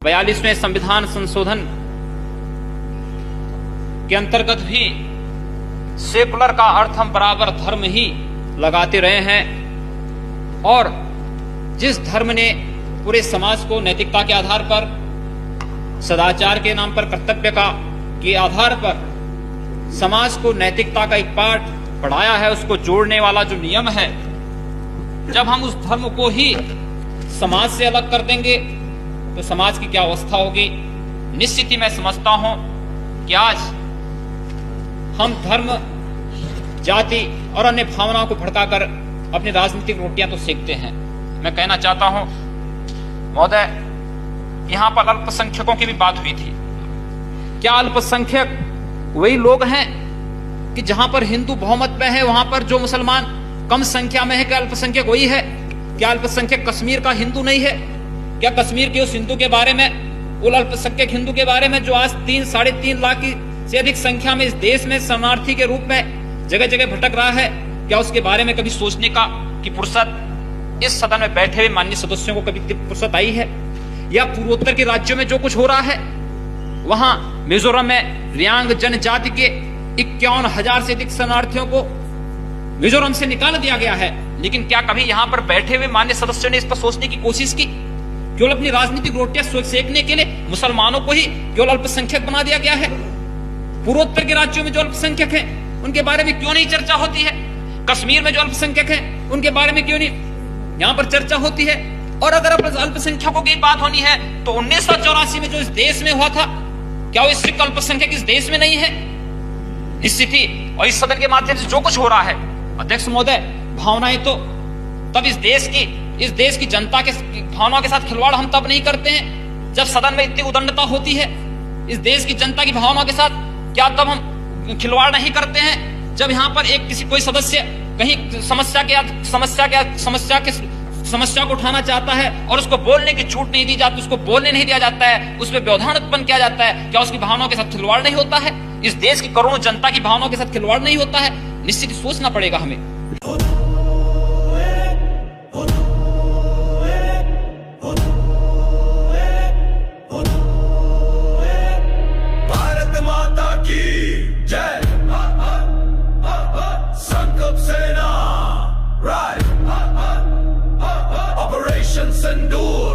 42वें संविधान संशोधन के अंतर्गत भी सेकुलर का अर्थ हम बराबर धर्म ही लगाते रहे हैं और जिस धर्म ने पूरे समाज को नैतिकता के आधार पर, सदाचार के नाम पर, कर्तव्य का के आधार पर समाज को नैतिकता का एक पाठ पढ़ाया है, उसको जोड़ने वाला जो नियम है, जब हम उस धर्म को ही समाज से अलग कर देंगे तो समाज की क्या अवस्था होगी। निश्चित ही मैं समझता हूं कि आज हम धर्म, जाति और अन्य भावनाओं को भड़काकर अपनी राजनीतिक रोटियां तो सेकते हैं। मैं कहना चाहता हूं महोदय, यहां पर अल्पसंख्यकों की भी बात हुई थी। क्या अल्पसंख्यक वही लोग हैं कि जहां पर हिंदू बहुमत में है वहां पर जो मुसलमान कम संख्या में है, क्या अल्पसंख्यक वही है? क्या अल्पसंख्यक कश्मीर का हिंदू नहीं है? क्या कश्मीर के उस हिंदू के बारे में, उन अल्पसंख्यक हिंदू के बारे में जो आज 3-3.5 लाख की से अधिक संख्या में इस देश में शरणार्थी के रूप में जगह जगह भटक रहा है, क्या उसके बारे में कभी सोचने का की फुर्सत इस सदन में बैठे हुए माननीय सदस्यों को कभी फुर्सत आई है? या पूर्वोत्तर के राज्यों में जो कुछ हो रहा है, वहां मिजोरम में रियांग जनजाति के 51,000 से अधिक शरणार्थियों को मिजोरम से निकाल दिया गया है, लेकिन क्या कभी यहां पर बैठे हुए माननीय सदस्यों ने इस पर सोचने की कोशिश की? केवल अपनी राजनीतिक रोटियां सेकने के लिए मुसलमानों को ही केवल अल्पसंख्यक बना दिया गया है। पूर्वोत्तर के राज्यों में जो अल्पसंख्यक हैं उनके बारे में क्यों नहीं चर्चा होती है? कश्मीर में जो अल्पसंख्यक हैं उनके बारे में क्यों नहीं यहां पर चर्चा होती है? और अगर अल्पसंख्यकों की बात होनी है तो 1984 में जो इस देश में हुआ था, क्या वो सिख अल्पसंख्यक इस देश में नहीं है? निश्चित ही, और इस सदन के माध्यम से जो कुछ हो रहा है, अध्यक्ष महोदय, भावनाएं तो तब इस देश की जनता के भावनाओं के साथ खिलवाड़ हम तब नहीं करते हैं जब सदन में इतनी उदंडता होती है। इस देश की जनता की भावनाओं के साथ क्या तब हम खिलवाड़ नहीं करते हैं जब यहाँ पर कोई सदस्य कहीं समस्या को उठाना चाहता है और उसको बोलने की छूट नहीं दी जाती, उसको बोलने नहीं दिया जाता है, उस पर व्यवधान उत्पन्न किया जाता है, क्या उसकी भावनाओं के साथ खिलवाड़ नहीं होता है? इस देश की करोड़ों जनता की भावनाओं के साथ खिलवाड़ नहीं होता है? निश्चित ही सोचना पड़ेगा हमें।